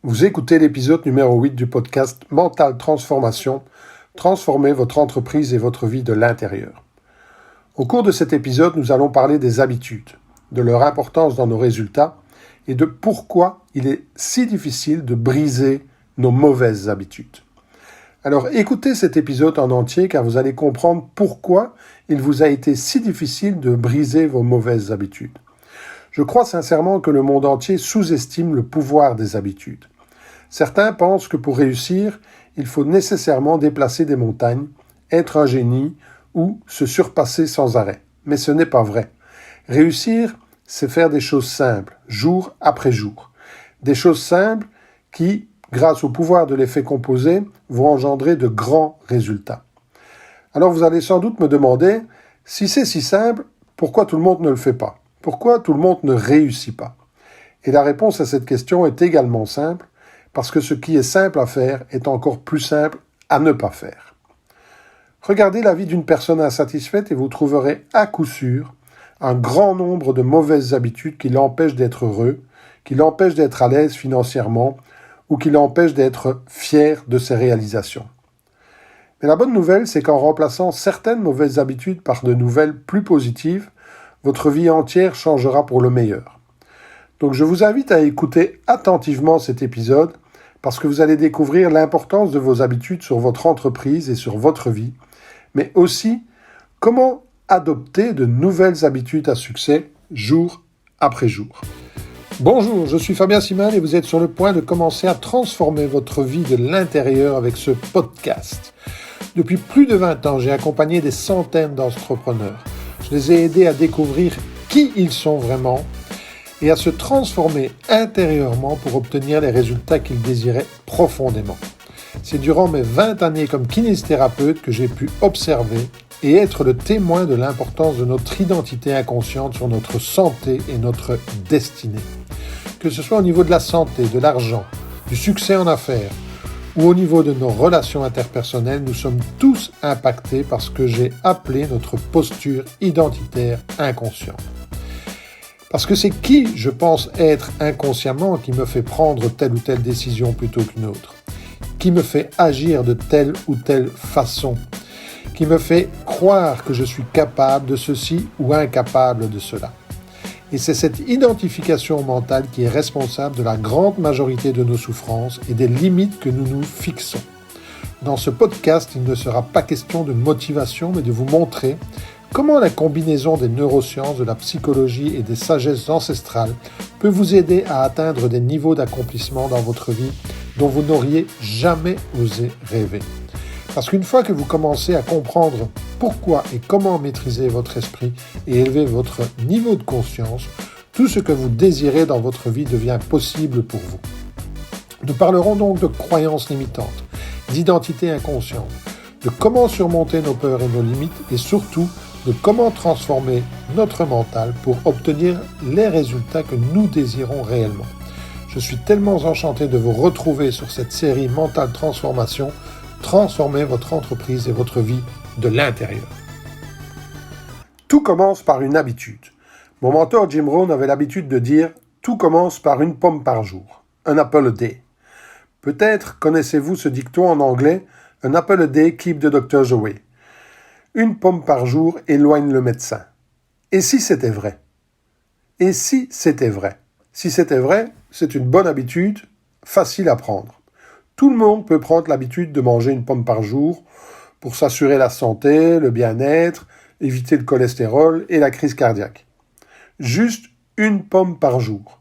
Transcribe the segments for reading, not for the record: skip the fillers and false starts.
Vous écoutez l'épisode numéro 8 du podcast Mental Transformation, transformez votre entreprise et votre vie de l'intérieur. Au cours de cet épisode, nous allons parler des habitudes, de leur importance dans nos résultats et de pourquoi il est si difficile de briser nos mauvaises habitudes. Alors écoutez cet épisode en entier car vous allez comprendre pourquoi il vous a été si difficile de briser vos mauvaises habitudes. Je crois sincèrement que le monde entier sous-estime le pouvoir des habitudes. Certains pensent que pour réussir, il faut nécessairement déplacer des montagnes, être un génie ou se surpasser sans arrêt. Mais ce n'est pas vrai. Réussir, c'est faire des choses simples, jour après jour. Des choses simples qui, grâce au pouvoir de l'effet composé, vont engendrer de grands résultats. Alors vous allez sans doute me demander, si c'est si simple, pourquoi tout le monde ne le fait pas? Pourquoi tout le monde ne réussit pas? Et la réponse à cette question est également simple, parce que ce qui est simple à faire est encore plus simple à ne pas faire. Regardez la vie d'une personne insatisfaite et vous trouverez à coup sûr un grand nombre de mauvaises habitudes qui l'empêchent d'être heureux, qui l'empêchent d'être à l'aise financièrement ou qui l'empêchent d'être fier de ses réalisations. Mais la bonne nouvelle, c'est qu'en remplaçant certaines mauvaises habitudes par de nouvelles plus positives, votre vie entière changera pour le meilleur. Donc je vous invite à écouter attentivement cet épisode parce que vous allez découvrir l'importance de vos habitudes sur votre entreprise et sur votre vie, mais aussi comment adopter de nouvelles habitudes à succès jour après jour. Bonjour, je suis Fabien Simal et vous êtes sur le point de commencer à transformer votre vie de l'intérieur avec ce podcast. Depuis plus de 20 ans, j'ai accompagné des centaines d'entrepreneurs. Je les ai aidés à découvrir qui ils sont vraiment et à se transformer intérieurement pour obtenir les résultats qu'ils désiraient profondément. C'est durant mes 20 années comme kinésithérapeute que j'ai pu observer et être le témoin de l'importance de notre identité inconsciente sur notre santé et notre destinée. Que ce soit au niveau de la santé, de l'argent, du succès en affaires ou au niveau de nos relations interpersonnelles, nous sommes tous impactés par ce que j'ai appelé notre posture identitaire inconsciente. Parce que c'est qui je pense être inconsciemment qui me fait prendre telle ou telle décision plutôt qu'une autre, qui me fait agir de telle ou telle façon, qui me fait croire que je suis capable de ceci ou incapable de cela. Et c'est cette identification mentale qui est responsable de la grande majorité de nos souffrances et des limites que nous nous fixons. Dans ce podcast, il ne sera pas question de motivation, mais de vous montrer comment la combinaison des neurosciences, de la psychologie et des sagesses ancestrales peut vous aider à atteindre des niveaux d'accomplissement dans votre vie dont vous n'auriez jamais osé rêver. Parce qu'une fois que vous commencez à comprendre pourquoi et comment maîtriser votre esprit et élever votre niveau de conscience, tout ce que vous désirez dans votre vie devient possible pour vous. Nous parlerons donc de croyances limitantes, d'identité inconsciente, de comment surmonter nos peurs et nos limites et surtout de comment transformer notre mental pour obtenir les résultats que nous désirons réellement. Je suis tellement enchanté de vous retrouver sur cette série Mental Transformation. Transformez votre entreprise et votre vie de l'intérieur. Tout commence par une habitude. Mon mentor Jim Rohn avait l'habitude de dire « Tout commence par une pomme par jour, an apple a day ». Peut-être connaissez-vous ce dicton en anglais « An apple a day keep the doctors away ». Une pomme par jour éloigne le médecin. Et si c'était vrai? Et si c'était vrai? Si c'était vrai, c'est une bonne habitude, facile à prendre. Tout le monde peut prendre l'habitude de manger une pomme par jour pour s'assurer la santé, le bien-être, éviter le cholestérol et la crise cardiaque. Juste une pomme par jour.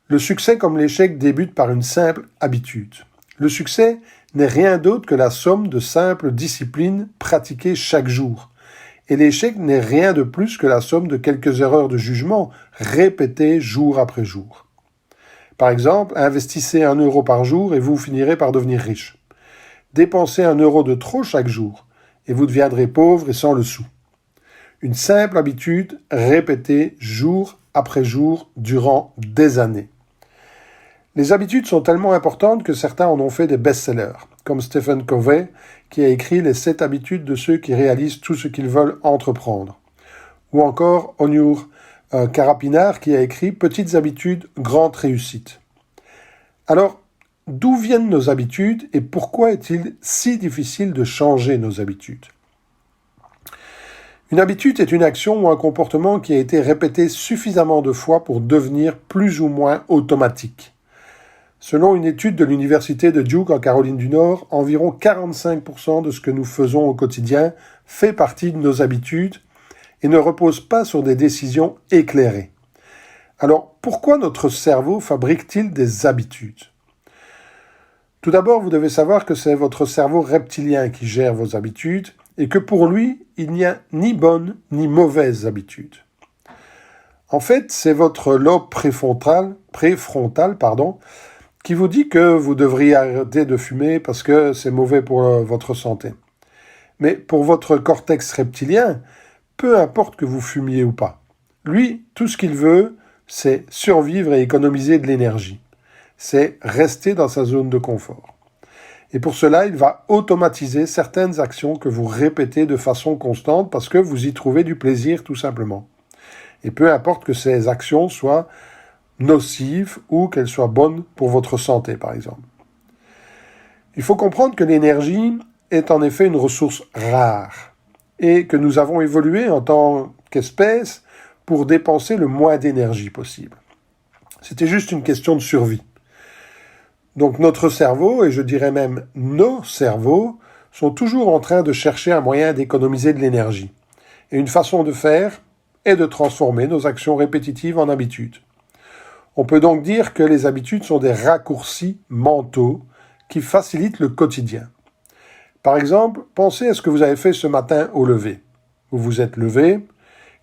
Le succès comme l'échec débute par une simple habitude. Le succès n'est rien d'autre que la somme de simples disciplines pratiquées chaque jour. Et l'échec n'est rien de plus que la somme de quelques erreurs de jugement répétées jour après jour. Par exemple, investissez 1 euro par jour et vous finirez par devenir riche. Dépensez 1 euro de trop chaque jour et vous deviendrez pauvre et sans le sou. Une simple habitude répétée jour après jour durant des années. Les habitudes sont tellement importantes que certains en ont fait des best-sellers, comme Stephen Covey, qui a écrit les 7 habitudes de ceux qui réalisent tout ce qu'ils veulent entreprendre. Ou encore Onur Karapinar, qui a écrit Petites habitudes, grandes réussites. Alors, d'où viennent nos habitudes et pourquoi est-il si difficile de changer nos habitudes? Une habitude est une action ou un comportement qui a été répété suffisamment de fois pour devenir plus ou moins automatique. Selon une étude de l'université de Duke en Caroline du Nord, environ 45% de ce que nous faisons au quotidien fait partie de nos habitudes et ne repose pas sur des décisions éclairées. Alors, pourquoi notre cerveau fabrique-t-il des habitudes? Tout d'abord, vous devez savoir que c'est votre cerveau reptilien qui gère vos habitudes et que pour lui, il n'y a ni bonnes ni mauvaises habitudes. En fait, c'est votre lobe préfrontal, qui vous dit que vous devriez arrêter de fumer parce que c'est mauvais pour votre santé. Mais pour votre cortex reptilien, peu importe que vous fumiez ou pas. Lui, tout ce qu'il veut, c'est survivre et économiser de l'énergie. C'est rester dans sa zone de confort. Et pour cela, il va automatiser certaines actions que vous répétez de façon constante parce que vous y trouvez du plaisir tout simplement. Et peu importe que ces actions soient nocives ou qu'elles soient bonnes pour votre santé, par exemple. Il faut comprendre que l'énergie est en effet une ressource rare et que nous avons évolué en tant qu'espèce pour dépenser le moins d'énergie possible. C'était juste une question de survie. Donc notre cerveau, et je dirais même nos cerveaux, sont toujours en train de chercher un moyen d'économiser de l'énergie. Et une façon de faire est de transformer nos actions répétitives en habitudes. On peut donc dire que les habitudes sont des raccourcis mentaux qui facilitent le quotidien. Par exemple, pensez à ce que vous avez fait ce matin au lever. Vous vous êtes levé.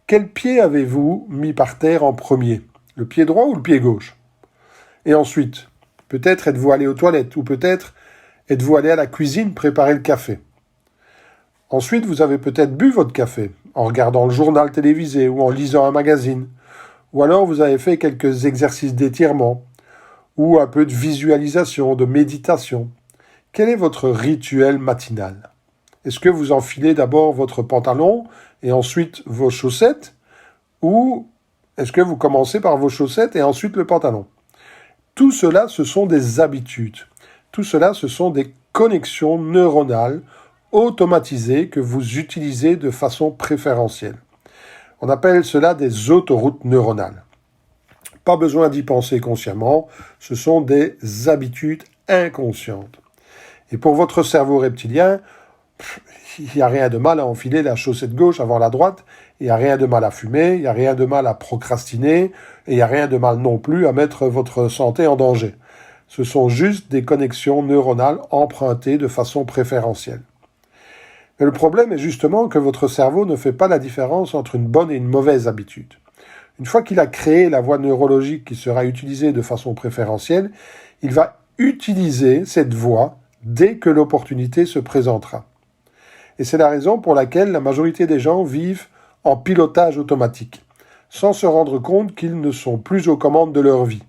Quel pied avez-vous mis par terre en premier? Le pied droit ou le pied gauche? Et ensuite, peut-être êtes-vous allé aux toilettes ou peut-être êtes-vous allé à la cuisine préparer le café. Ensuite, vous avez peut-être bu votre café en regardant le journal télévisé ou en lisant un magazine. Ou alors vous avez fait quelques exercices d'étirement ou un peu de visualisation, de méditation. Quel est votre rituel matinal? Est-ce que vous enfilez d'abord votre pantalon et ensuite vos chaussettes? Ou est-ce que vous commencez par vos chaussettes et ensuite le pantalon? Tout cela, ce sont des habitudes. Tout cela, ce sont des connexions neuronales automatisées que vous utilisez de façon préférentielle. On appelle cela des autoroutes neuronales. Pas besoin d'y penser consciemment, ce sont des habitudes inconscientes. Et pour votre cerveau reptilien, il n'y a rien de mal à enfiler la chaussette gauche avant la droite, il n'y a rien de mal à fumer, il n'y a rien de mal à procrastiner, et il n'y a rien de mal non plus à mettre votre santé en danger. Ce sont juste des connexions neuronales empruntées de façon préférentielle. Mais le problème est justement que votre cerveau ne fait pas la différence entre une bonne et une mauvaise habitude. Une fois qu'il a créé la voie neurologique qui sera utilisée de façon préférentielle, il va utiliser cette voie dès que l'opportunité se présentera. Et c'est la raison pour laquelle la majorité des gens vivent en pilotage automatique, sans se rendre compte qu'ils ne sont plus aux commandes de leur vie.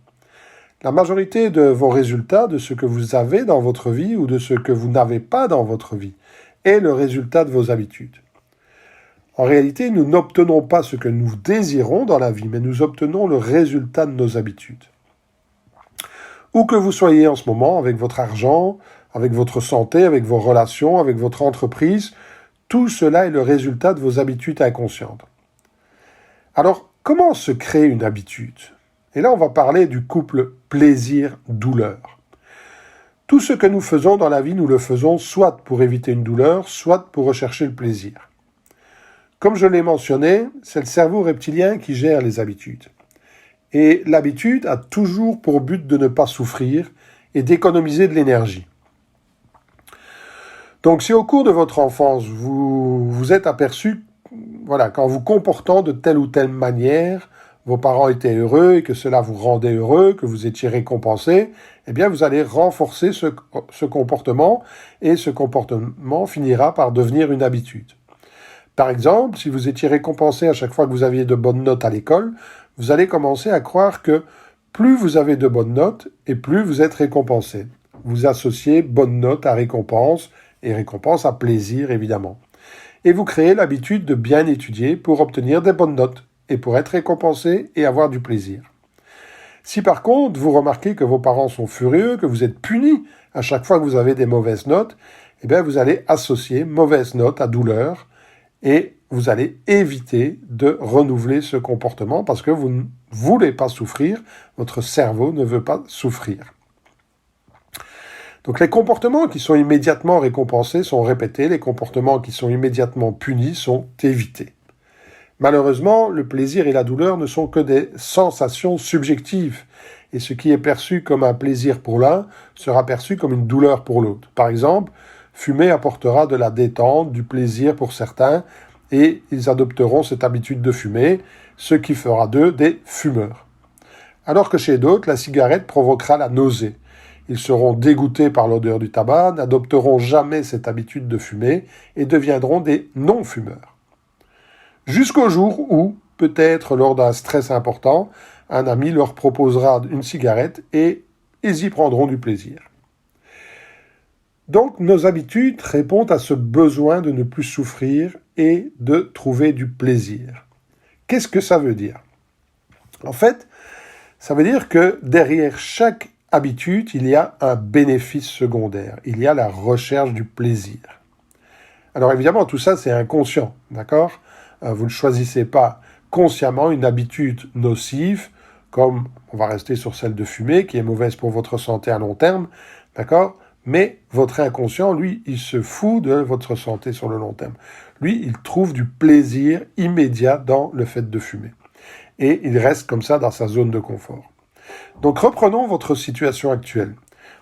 La majorité de vos résultats, de ce que vous avez dans votre vie ou de ce que vous n'avez pas dans votre vie, est le résultat de vos habitudes. En réalité, nous n'obtenons pas ce que nous désirons dans la vie, mais nous obtenons le résultat de nos habitudes. Où que vous soyez en ce moment, avec votre argent, avec votre santé, avec vos relations, avec votre entreprise, tout cela est le résultat de vos habitudes inconscientes. Alors, comment se crée une habitude? Et là, on va parler du couple plaisir-douleur. Tout ce que nous faisons dans la vie, nous le faisons soit pour éviter une douleur, soit pour rechercher le plaisir. Comme je l'ai mentionné, c'est le cerveau reptilien qui gère les habitudes. Et l'habitude a toujours pour but de ne pas souffrir et d'économiser de l'énergie. Donc si au cours de votre enfance, vous vous êtes aperçu, qu'en vous comportant de telle ou telle manière, vos parents étaient heureux et que cela vous rendait heureux, que vous étiez récompensé, eh bien vous allez renforcer ce comportement et ce comportement finira par devenir une habitude. Par exemple, si vous étiez récompensé à chaque fois que vous aviez de bonnes notes à l'école, vous allez commencer à croire que plus vous avez de bonnes notes et plus vous êtes récompensé. Vous associez bonnes notes à récompense et récompense à plaisir évidemment. Et vous créez l'habitude de bien étudier pour obtenir des bonnes notes et pour être récompensé et avoir du plaisir. Si par contre, vous remarquez que vos parents sont furieux, que vous êtes puni à chaque fois que vous avez des mauvaises notes, eh bien, vous allez associer mauvaise note à douleur et vous allez éviter de renouveler ce comportement parce que vous ne voulez pas souffrir, votre cerveau ne veut pas souffrir. Donc les comportements qui sont immédiatement récompensés sont répétés, les comportements qui sont immédiatement punis sont évités. Malheureusement, le plaisir et la douleur ne sont que des sensations subjectives, et ce qui est perçu comme un plaisir pour l'un sera perçu comme une douleur pour l'autre. Par exemple, fumer apportera de la détente, du plaisir pour certains, et ils adopteront cette habitude de fumer, ce qui fera d'eux des fumeurs. Alors que chez d'autres, la cigarette provoquera la nausée. Ils seront dégoûtés par l'odeur du tabac, n'adopteront jamais cette habitude de fumer et deviendront des non-fumeurs. Jusqu'au jour où, peut-être lors d'un stress important, un ami leur proposera une cigarette et ils y prendront du plaisir. Donc nos habitudes répondent à ce besoin de ne plus souffrir et de trouver du plaisir. Qu'est-ce que ça veut dire ? En fait, ça veut dire que derrière chaque habitude, il y a un bénéfice secondaire. Il y a la recherche du plaisir. Alors évidemment, tout ça, c'est inconscient, d'accord ? Vous ne choisissez pas consciemment une habitude nocive, comme on va rester sur celle de fumer, qui est mauvaise pour votre santé à long terme, d'accord ? Mais votre inconscient, lui, il se fout de votre santé sur le long terme. Lui, il trouve du plaisir immédiat dans le fait de fumer. Et il reste comme ça dans sa zone de confort. Donc reprenons votre situation actuelle.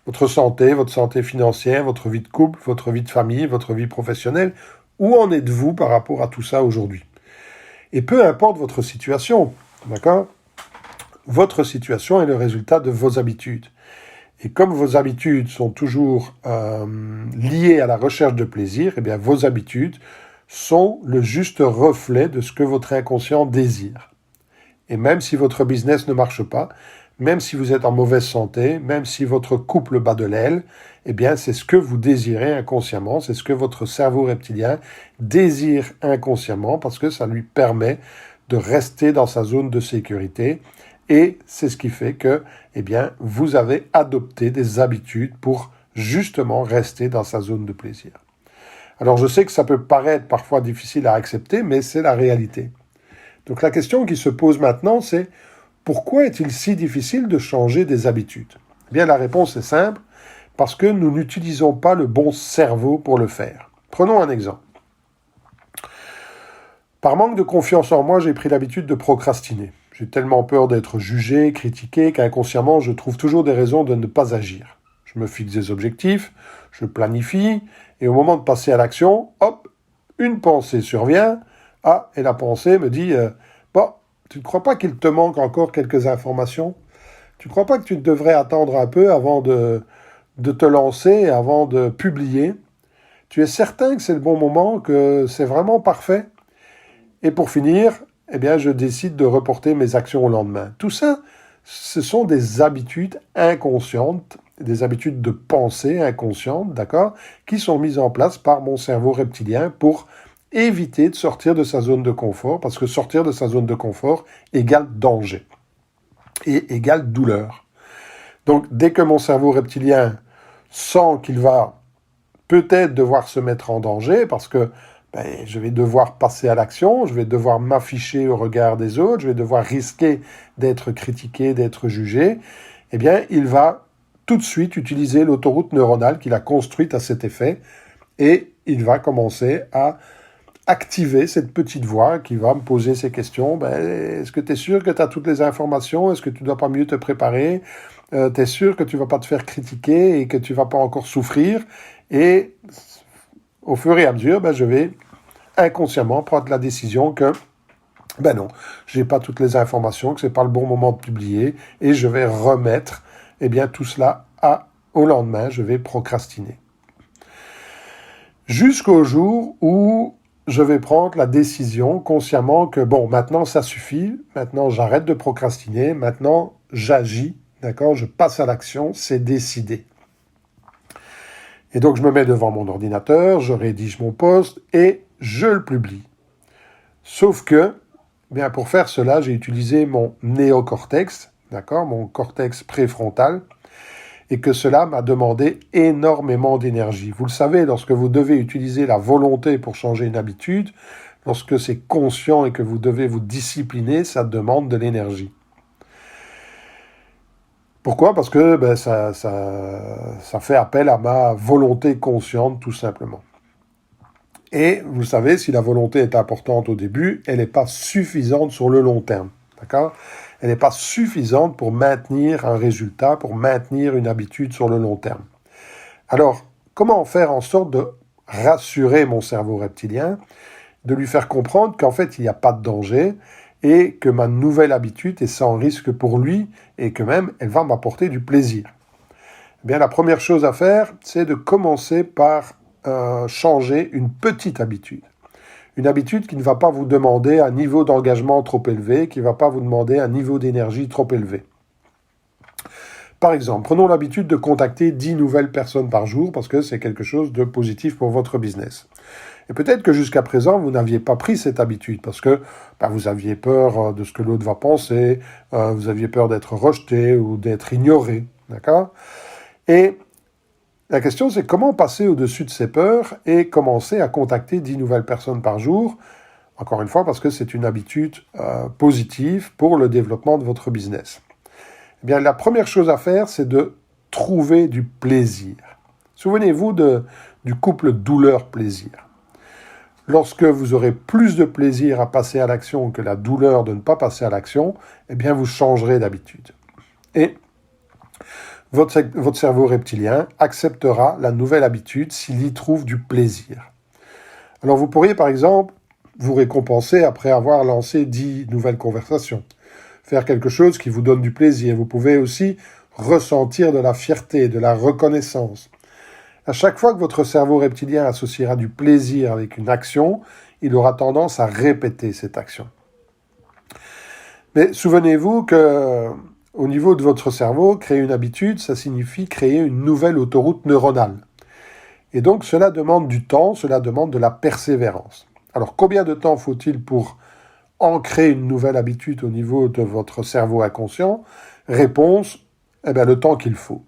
Votre santé financière, votre vie de couple, votre vie de famille, votre vie professionnelle. Où en êtes-vous par rapport à tout ça aujourd'hui ? Et peu importe votre situation, d'accord ? Votre situation est le résultat de vos habitudes. Et comme vos habitudes sont toujours liées à la recherche de plaisir, eh bien vos habitudes sont le juste reflet de ce que votre inconscient désire. Et même si votre business ne marche pas, même si vous êtes en mauvaise santé, même si votre couple bat de l'aile, eh bien c'est ce que vous désirez inconsciemment, c'est ce que votre cerveau reptilien désire inconsciemment parce que ça lui permet de rester dans sa zone de sécurité et c'est ce qui fait que, eh bien, vous avez adopté des habitudes pour justement rester dans sa zone de plaisir. Alors je sais que ça peut paraître parfois difficile à accepter, mais c'est la réalité. Donc la question qui se pose maintenant, c'est pourquoi est-il si difficile de changer des habitudes ? Eh bien, la réponse est simple, parce que nous n'utilisons pas le bon cerveau pour le faire. Prenons un exemple. Par manque de confiance en moi, j'ai pris l'habitude de procrastiner. J'ai tellement peur d'être jugé, critiqué, qu'inconsciemment, je trouve toujours des raisons de ne pas agir. Je me fixe des objectifs, je planifie, et au moment de passer à l'action, hop, une pensée survient. Ah, et la pensée me dit tu ne crois pas qu'il te manque encore quelques informations ? Tu ne crois pas que tu devrais attendre un peu avant de te lancer, avant de publier ? Tu es certain que c'est le bon moment, que c'est vraiment parfait ? Et pour finir, eh bien, je décide de reporter mes actions au lendemain. Tout ça, ce sont des habitudes inconscientes, des habitudes de pensée inconscientes, d'accord, qui sont mises en place par mon cerveau reptilien pour éviter de sortir de sa zone de confort, parce que sortir de sa zone de confort égale danger et égale douleur. Donc, dès que mon cerveau reptilien sent qu'il va peut-être devoir se mettre en danger, parce que je vais devoir passer à l'action, je vais devoir m'afficher au regard des autres, je vais devoir risquer d'être critiqué, d'être jugé, eh bien, il va tout de suite utiliser l'autoroute neuronale qu'il a construite à cet effet, et il va commencer à activer cette petite voix qui va me poser ces questions. Est-ce que tu es sûr que tu as toutes les informations ? Est-ce que tu ne dois pas mieux te préparer ? Tu es sûr que tu ne vas pas te faire critiquer et que tu ne vas pas encore souffrir ? Et au fur et à mesure, je vais inconsciemment prendre la décision que non, je n'ai pas toutes les informations, que ce n'est pas le bon moment de publier et je vais remettre tout cela au lendemain, je vais procrastiner. Jusqu'au jour où je vais prendre la décision consciemment que maintenant ça suffit, maintenant j'arrête de procrastiner, maintenant j'agis, d'accord, je passe à l'action, c'est décidé. Et donc je me mets devant mon ordinateur, je rédige mon post et je le publie. Sauf que, pour faire cela, j'ai utilisé mon néocortex, d'accord, mon cortex préfrontal, et que cela m'a demandé énormément d'énergie. Vous le savez, lorsque vous devez utiliser la volonté pour changer une habitude, lorsque c'est conscient et que vous devez vous discipliner, ça demande de l'énergie. Pourquoi? Parce que ça fait appel à ma volonté consciente, tout simplement. Et vous savez, si la volonté est importante au début, elle n'est pas suffisante sur le long terme. D'accord? Elle n'est pas suffisante pour maintenir un résultat, pour maintenir une habitude sur le long terme. Alors, comment faire en sorte de rassurer mon cerveau reptilien, de lui faire comprendre qu'en fait, il n'y a pas de danger et que ma nouvelle habitude est sans risque pour lui et que même elle va m'apporter du plaisir? Eh bien, la première chose à faire, c'est de commencer par changer une petite habitude. Une habitude qui ne va pas vous demander un niveau d'engagement trop élevé, qui ne va pas vous demander un niveau d'énergie trop élevé. Par exemple, prenons l'habitude de contacter 10 nouvelles personnes par jour parce que c'est quelque chose de positif pour votre business. Et peut-être que jusqu'à présent, vous n'aviez pas pris cette habitude parce que vous aviez peur de ce que l'autre va penser, vous aviez peur d'être rejeté ou d'être ignoré, d'accord? Et la question, c'est comment passer au-dessus de ces peurs et commencer à contacter 10 nouvelles personnes par jour, encore une fois, parce que c'est une habitude positive pour le développement de votre business. Eh bien, la première chose à faire, c'est de trouver du plaisir. Souvenez-vous du couple douleur-plaisir. Lorsque vous aurez plus de plaisir à passer à l'action que la douleur de ne pas passer à l'action, eh bien, vous changerez d'habitude. Et votre cerveau reptilien acceptera la nouvelle habitude s'il y trouve du plaisir. Alors vous pourriez par exemple vous récompenser après avoir lancé 10 nouvelles conversations. Faire quelque chose qui vous donne du plaisir. Vous pouvez aussi ressentir de la fierté, de la reconnaissance. À chaque fois que votre cerveau reptilien associera du plaisir avec une action, il aura tendance à répéter cette action. Mais souvenez-vous que au niveau de votre cerveau, créer une habitude, ça signifie créer une nouvelle autoroute neuronale. Et donc, cela demande du temps, cela demande de la persévérance. Alors, combien de temps faut-il pour ancrer une nouvelle habitude au niveau de votre cerveau inconscient? Réponse, le temps qu'il faut.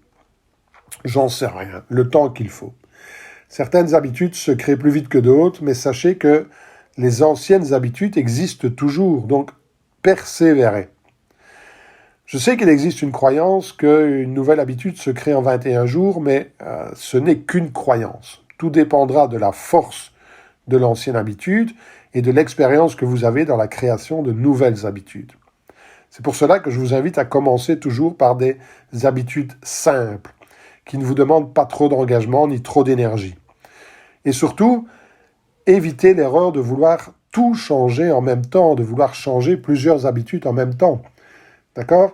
J'en sais rien, le temps qu'il faut. Certaines habitudes se créent plus vite que d'autres, mais sachez que les anciennes habitudes existent toujours, donc persévérez. Je sais qu'il existe une croyance qu'une nouvelle habitude se crée en 21 jours, mais ce n'est qu'une croyance. Tout dépendra de la force de l'ancienne habitude et de l'expérience que vous avez dans la création de nouvelles habitudes. C'est pour cela que je vous invite à commencer toujours par des habitudes simples, qui ne vous demandent pas trop d'engagement ni trop d'énergie. Et surtout, évitez l'erreur de vouloir tout changer en même temps, de vouloir changer plusieurs habitudes en même temps. D'accord?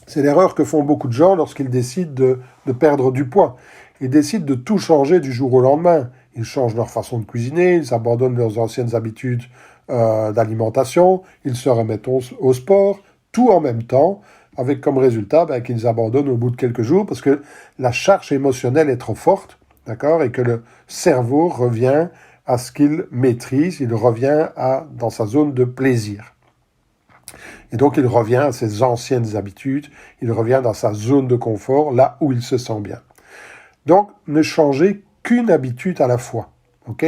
C'est l'erreur que font beaucoup de gens lorsqu'ils décident de perdre du poids. Ils décident de tout changer du jour au lendemain. Ils changent leur façon de cuisiner, ils abandonnent leurs anciennes habitudes d'alimentation, ils se remettent au sport, tout en même temps, avec comme résultat qu'ils abandonnent au bout de quelques jours parce que la charge émotionnelle est trop forte, d'accord, et que le cerveau revient à ce qu'il maîtrise, il revient dans sa zone de plaisir. Et donc, il revient à ses anciennes habitudes, il revient dans sa zone de confort, là où il se sent bien. Donc, ne changez qu'une habitude à la fois, ok?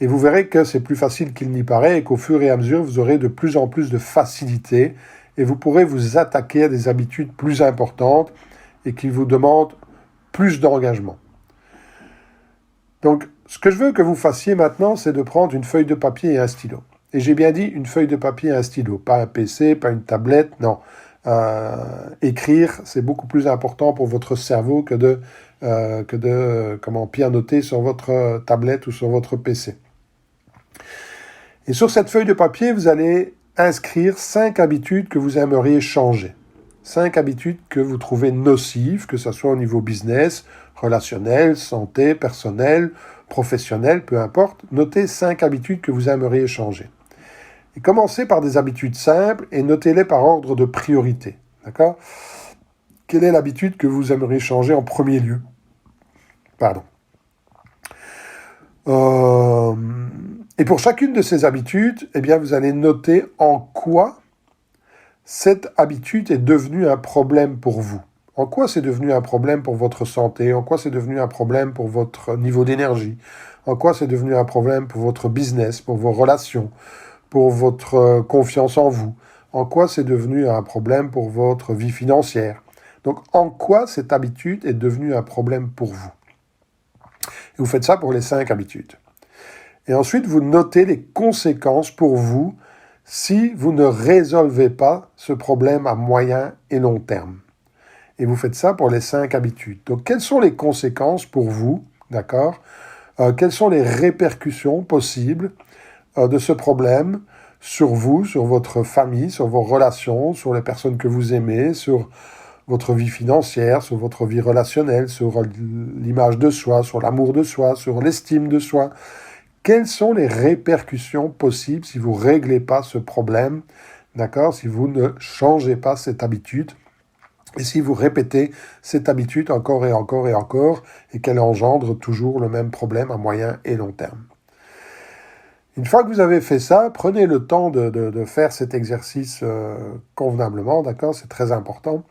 Et vous verrez que c'est plus facile qu'il n'y paraît et qu'au fur et à mesure, vous aurez de plus en plus de facilité et vous pourrez vous attaquer à des habitudes plus importantes et qui vous demandent plus d'engagement. Donc, ce que je veux que vous fassiez maintenant, c'est de prendre une feuille de papier et un stylo. Et j'ai bien dit une feuille de papier et un stylo, pas un PC, pas une tablette, non. Écrire, c'est beaucoup plus important pour votre cerveau que de pianoter sur votre tablette ou sur votre PC. Et sur cette feuille de papier, vous allez inscrire 5 habitudes que vous aimeriez changer. 5 habitudes que vous trouvez nocives, que ce soit au niveau business, relationnel, santé, personnel, professionnel, peu importe. Notez 5 habitudes que vous aimeriez changer. Et commencez par des habitudes simples et notez-les par ordre de priorité. D'accord? Quelle est l'habitude que vous aimeriez changer en premier lieu? Et pour chacune de ces habitudes, vous allez noter en quoi cette habitude est devenue un problème pour vous. En quoi c'est devenu un problème pour votre santé? En quoi c'est devenu un problème pour votre niveau d'énergie? En quoi c'est devenu un problème pour votre business, pour vos relations, pour votre confiance en vous? En quoi c'est devenu un problème pour votre vie financière? Donc, en quoi cette habitude est devenue un problème pour vous? Et vous faites ça pour les 5 habitudes. Et ensuite, vous notez les conséquences pour vous si vous ne résolvez pas ce problème à moyen et long terme. Et vous faites ça pour les 5 habitudes. Donc, quelles sont les conséquences pour vous, d'accord? Quelles sont les répercussions possibles de ce problème sur vous, sur votre famille, sur vos relations, sur les personnes que vous aimez, sur votre vie financière, sur votre vie relationnelle, sur l'image de soi, sur l'amour de soi, sur l'estime de soi? Quelles sont les répercussions possibles si vous ne réglez pas ce problème, d'accord? Si vous ne changez pas cette habitude et si vous répétez cette habitude encore et encore et encore et qu'elle engendre toujours le même problème à moyen et long terme. Une fois que vous avez fait ça, prenez le temps de faire cet exercice convenablement, d'accord? C'est très important.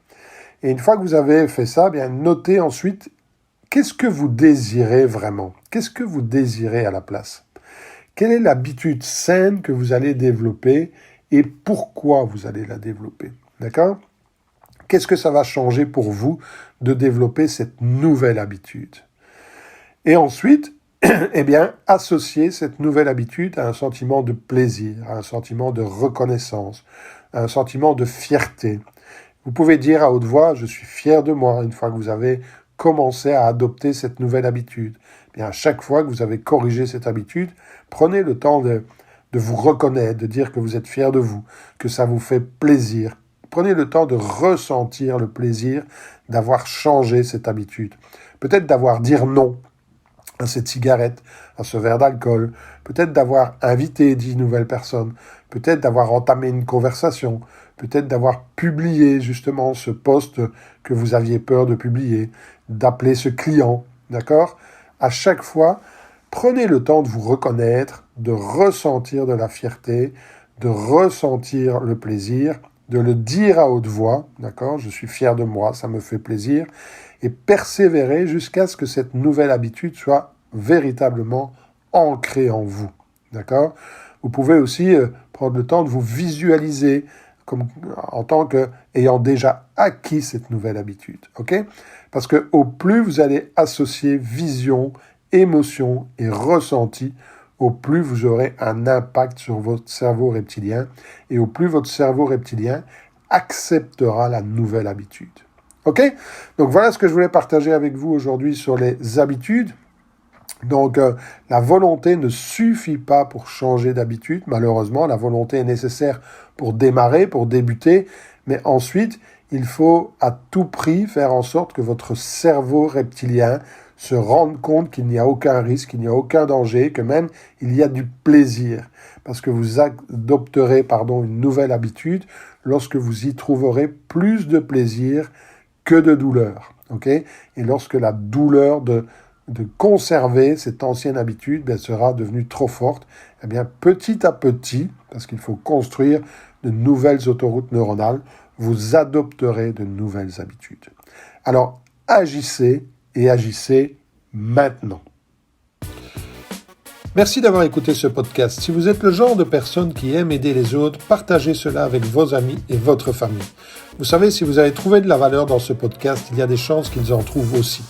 Et une fois que vous avez fait ça, bien notez ensuite qu'est-ce que vous désirez vraiment? Qu'est-ce que vous désirez à la place? Quelle est l'habitude saine que vous allez développer et pourquoi vous allez la développer? D'accord? Qu'est-ce que ça va changer pour vous de développer cette nouvelle habitude? Et ensuite, eh bien, associez cette nouvelle habitude à un sentiment de plaisir, à un sentiment de reconnaissance, à un sentiment de fierté. Vous pouvez dire à haute voix, je suis fier de moi, une fois que vous avez commencé à adopter cette nouvelle habitude. Bien, à chaque fois que vous avez corrigé cette habitude, prenez le temps de vous reconnaître, de dire que vous êtes fier de vous, que ça vous fait plaisir. Prenez le temps de ressentir le plaisir d'avoir changé cette habitude. Peut-être d'avoir dit non à cette cigarette, à ce verre d'alcool, peut-être d'avoir invité 10 nouvelles personnes, peut-être d'avoir entamé une conversation, peut-être d'avoir publié justement ce post que vous aviez peur de publier, d'appeler ce client, d'accord? À chaque fois, prenez le temps de vous reconnaître, de ressentir de la fierté, de ressentir le plaisir, de le dire à haute voix, d'accord? Je suis fier de moi, ça me fait plaisir, et persévérer jusqu'à ce que cette nouvelle habitude soit véritablement ancrée en vous, d'accord? Vous pouvez aussi prendre le temps de vous visualiser comme, en tant qu'ayant déjà acquis cette nouvelle habitude, ok? Parce que au plus vous allez associer vision, émotion et ressenti, au plus vous aurez un impact sur votre cerveau reptilien et au plus votre cerveau reptilien acceptera la nouvelle habitude. Ok? Donc voilà ce que je voulais partager avec vous aujourd'hui sur les habitudes. Donc la volonté ne suffit pas pour changer d'habitude. Malheureusement, la volonté est nécessaire pour démarrer, pour débuter. Mais ensuite, il faut à tout prix faire en sorte que votre cerveau reptilien se rende compte qu'il n'y a aucun risque, qu'il n'y a aucun danger, que même il y a du plaisir. Parce que vous adopterez une nouvelle habitude lorsque vous y trouverez plus de plaisir que de douleur. Okay? Et lorsque la douleur de conserver cette ancienne habitude sera devenue trop forte, eh bien, petit à petit, parce qu'il faut construire de nouvelles autoroutes neuronales, vous adopterez de nouvelles habitudes. Alors, agissez et agissez maintenant. Merci d'avoir écouté ce podcast. Si vous êtes le genre de personne qui aime aider les autres, partagez cela avec vos amis et votre famille. Vous savez, si vous avez trouvé de la valeur dans ce podcast, il y a des chances qu'ils en trouvent aussi.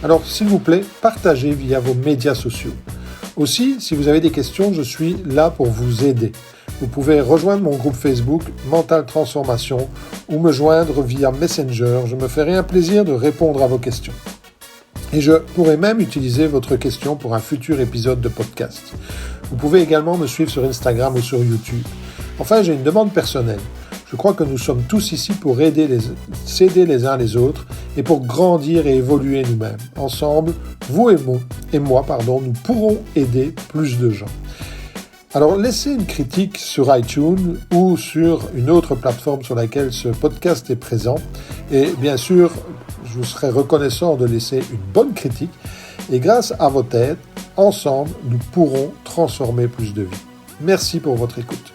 Alors, s'il vous plaît, partagez via vos médias sociaux. Aussi, si vous avez des questions, je suis là pour vous aider. Vous pouvez rejoindre mon groupe Facebook Mental Transformation ou me joindre via Messenger. Je me ferai un plaisir de répondre à vos questions. Et je pourrais même utiliser votre question pour un futur épisode de podcast. Vous pouvez également me suivre sur Instagram ou sur YouTube. Enfin, j'ai une demande personnelle. Je crois que nous sommes tous ici pour s'aider les uns les autres et pour grandir et évoluer nous-mêmes. Ensemble, vous et moi, nous pourrons aider plus de gens. Alors, laissez une critique sur iTunes ou sur une autre plateforme sur laquelle ce podcast est présent. Et bien sûr, je vous serai reconnaissant de laisser une bonne critique. Et grâce à votre aide, ensemble, nous pourrons transformer plus de vies. Merci pour votre écoute.